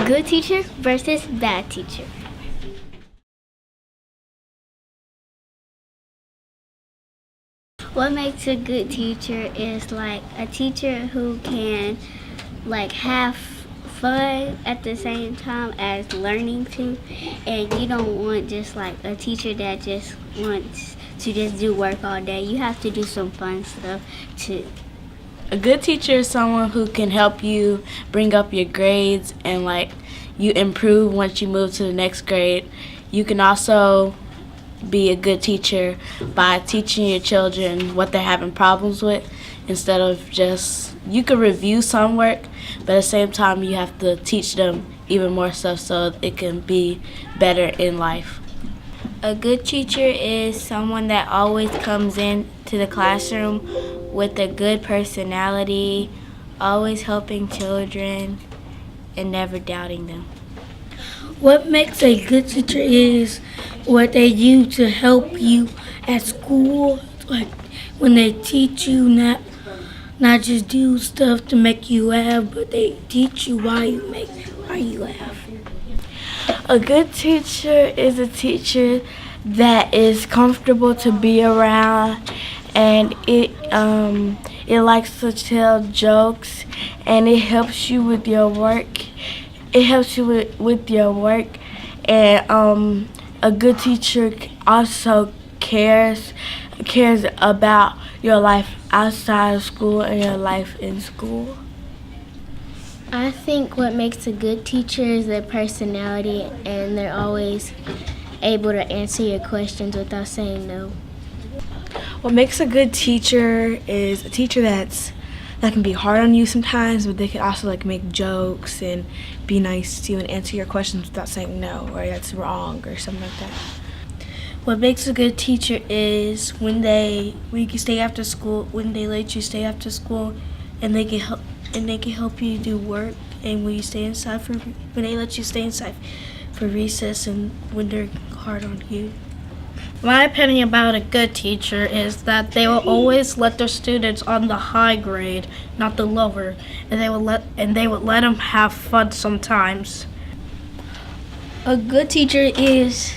Good teacher versus bad teacher. What makes a good teacher is like a teacher who can like have fun at the same time as learning too, and you don't want just like a teacher that just wants to just do work all day. You have to do some fun stuff too. A good teacher is someone who can help you bring up your grades and like you improve once you move to the next grade. You can also be a good teacher by teaching your children what they're having problems with instead of just, you can review some work, but at the same time you have to teach them even more stuff so it can be better in life. A good teacher is someone that always comes into the classroom with a good personality, always helping children and never doubting them. What makes a good teacher is what they do to help you at school, like when they teach you not just do stuff to make you laugh, but they teach you why you laugh. A good teacher is a teacher that is comfortable to be around, and it likes to tell jokes, and it helps you with your work. And a good teacher also cares about your life outside of school and your life in school. I think what makes a good teacher is their personality, and they're always able to answer your questions without saying no. What makes a good teacher is a teacher that can be hard on you sometimes, but they can also like make jokes and be nice to you and answer your questions without saying no or that's wrong or something like that. What makes a good teacher is when you can stay after school, when they let you stay after school, and they can help you do work, and when they let you stay inside for recess, and when they're hard on you. My opinion about a good teacher is that they will always let their students on the high grade, not the lower, and they would let them have fun sometimes. A good teacher is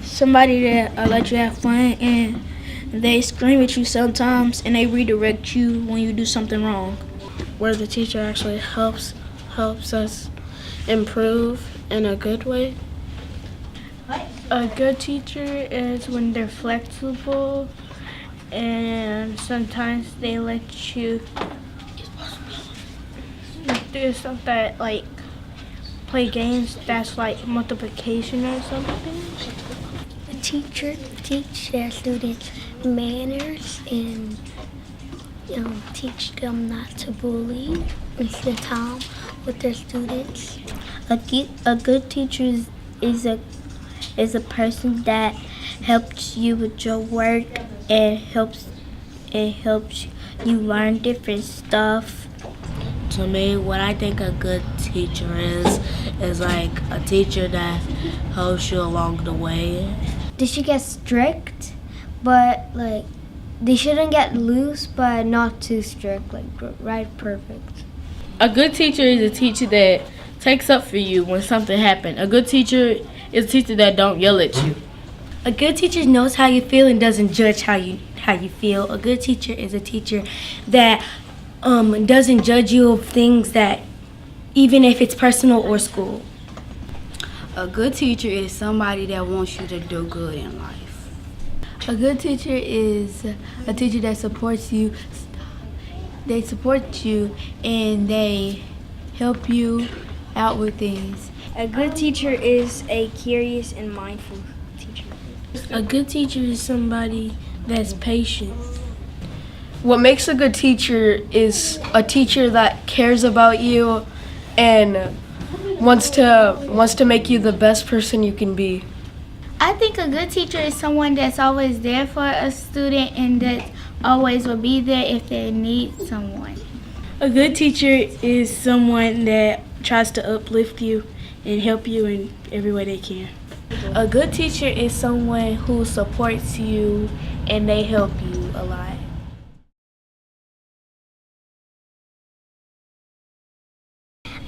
somebody that lets you have fun, and they scream at you sometimes, and they redirect you when you do something wrong. Where the teacher actually helps us improve in a good way. A good teacher is when they're flexible, and sometimes they let you do stuff that like play games that's like multiplication or something. A teacher teach their students manners and teach them not to bully and spend time with their students. A good teacher is a person that helps you with your work and helps you learn different stuff. To me, what I think a good teacher is like a teacher that helps you along the way. They should get strict, but like they shouldn't get loose, but not too strict, like right perfect. A good teacher is a teacher that takes up for you when something happens. A good teacher is a teacher that don't yell at you. A good teacher knows how you feel and doesn't judge how you feel. A good teacher is a teacher that doesn't judge you of things that, even if it's personal or school. A good teacher is somebody that wants you to do good in life. A good teacher is a teacher that supports you. They support you and they help you out with things. A good teacher is a curious and mindful teacher. A good teacher is somebody that's patient. What makes a good teacher is a teacher that cares about you and wants to make you the best person you can be. I think a good teacher is someone that's always there for a student and that always will be there if they need someone. A good teacher is someone that tries to uplift you and help you in every way they can. A good teacher is someone who supports you and they help you a lot.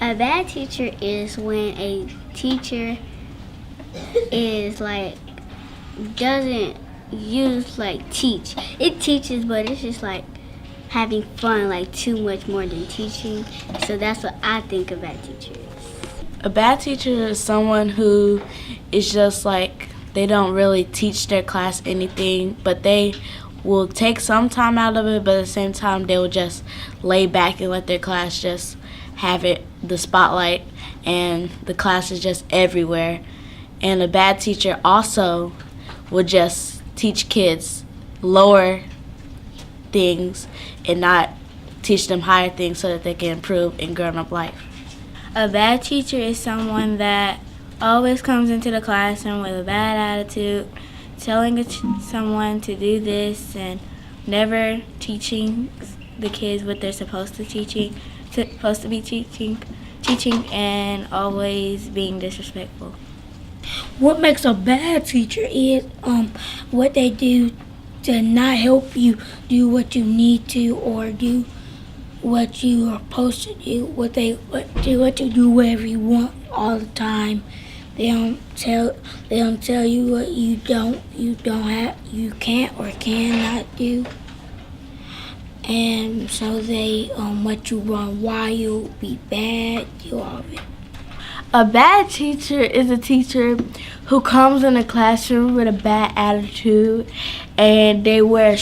A bad teacher is when a teacher is like doesn't use like teach. It teaches, but it's just like having fun, like too much more than teaching. So that's what I think a bad teacher is. A bad teacher is someone who is just like, they don't really teach their class anything, but they will take some time out of it, but at the same time they will just lay back and let their class just have it, the spotlight, and the class is just everywhere. And a bad teacher also will just teach kids lower things and not teach them higher things so that they can improve in grown-up life. A bad teacher is someone that always comes into the classroom with a bad attitude, telling someone to do this and never teaching the kids what they're supposed to be teaching, and always being disrespectful. What makes a bad teacher is what they do to not help you do what you need to or do what you are supposed to do. What you do whatever you want all the time. They don't tell you what you can't or cannot do. And so they let you run wild, be bad, do all of it. A bad teacher is a teacher who comes in a classroom with a bad attitude, and they wear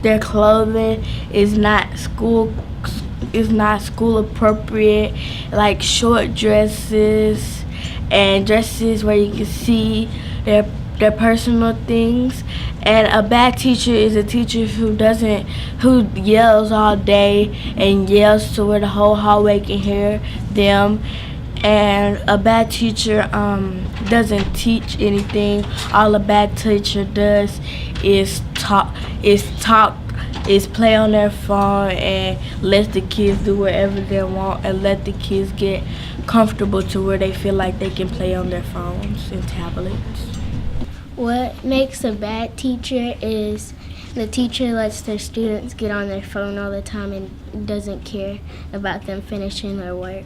their clothing is not school appropriate, like short dresses and dresses where you can see their personal things. And a bad teacher is a teacher who yells all day and yells to where the whole hallway can hear them. And a bad teacher doesn't teach anything. All a bad teacher does is play on their phone and let the kids do whatever they want and let the kids get comfortable to where they feel like they can play on their phones and tablets. What makes a bad teacher is the teacher lets their students get on their phone all the time and doesn't care about them finishing their work.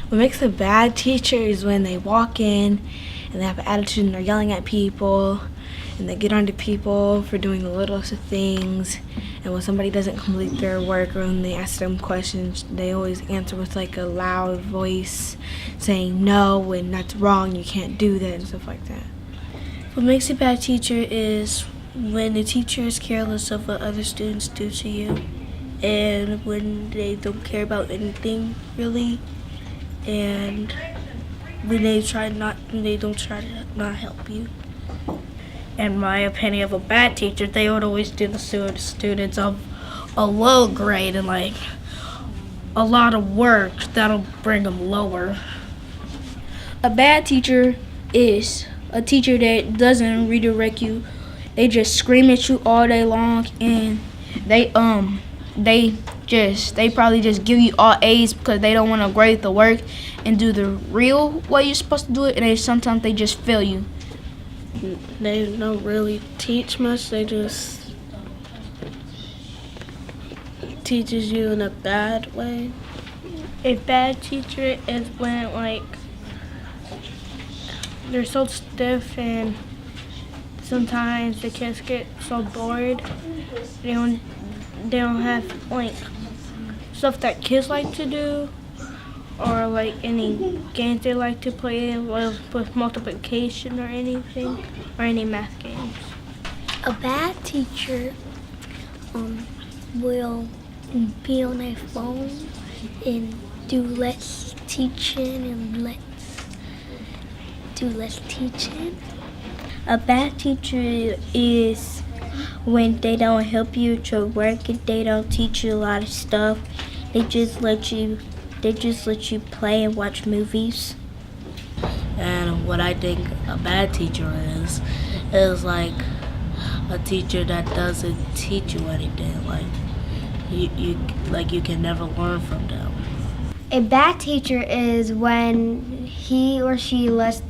What makes a bad teacher is when they walk in and they have an attitude and they're yelling at people and they get onto people for doing the littlest of things. And when somebody doesn't complete their work or when they ask them questions, they always answer with like a loud voice saying no and that's wrong, you can't do that and stuff like that. What makes a bad teacher is when the teacher is careless of what other students do to you, and when they don't care about anything really, and when they don't try to not help you. In my opinion of a bad teacher, they would always do the students of a low grade and like a lot of work that'll bring them lower. A bad teacher is a teacher that doesn't redirect you. They just scream at you all day long, and they probably just give you all A's because they don't want to grade the work and do the real way you're supposed to do it, and sometimes they just fail you. They don't really teach much, they just teaches you in a bad way. A bad teacher is when like they're so stiff and sometimes the kids get so bored. They don't have like stuff that kids like to do or like any games they like to play with multiplication or anything or any math games. A bad teacher will be on their phone and do less teaching. A bad teacher is when they don't help you with your work and they don't teach you a lot of stuff. They just let you play and watch movies. And what I think a bad teacher is like a teacher that doesn't teach you anything. Like you can never learn from them. A bad teacher is when he or she lets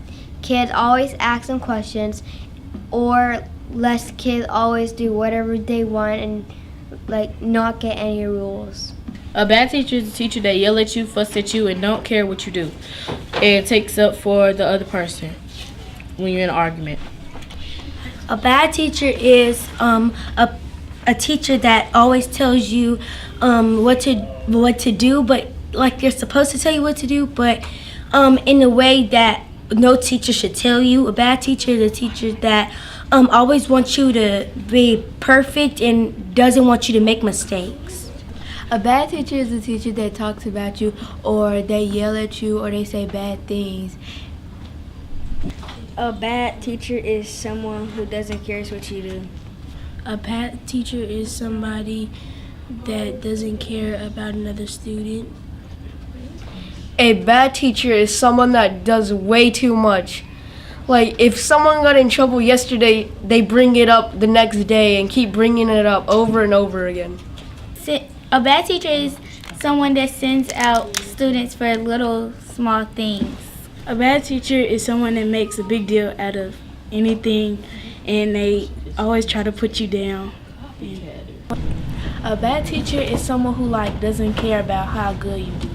kids always ask them questions or lets kids always do whatever they want and like not get any rules. A bad teacher is a teacher that yell at you, fuss at you, and don't care what you do, and takes up for the other person when you're in an argument. A bad teacher is a teacher that always tells you what to do, but like they're supposed to tell you what to do, but in a way that no teacher should tell you. A bad teacher is a teacher that always wants you to be perfect and doesn't want you to make mistakes. A bad teacher is a teacher that talks about you, or they yell at you, or they say bad things. A bad teacher is someone who doesn't care what you do. A bad teacher is somebody that doesn't care about another student. A bad teacher is someone that does way too much. Like, if someone got in trouble yesterday, they bring it up the next day and keep bringing it up over and over again. A bad teacher is someone that sends out students for little small things. A bad teacher is someone that makes a big deal out of anything, and they always try to put you down. A bad teacher is someone who doesn't care about how good you do.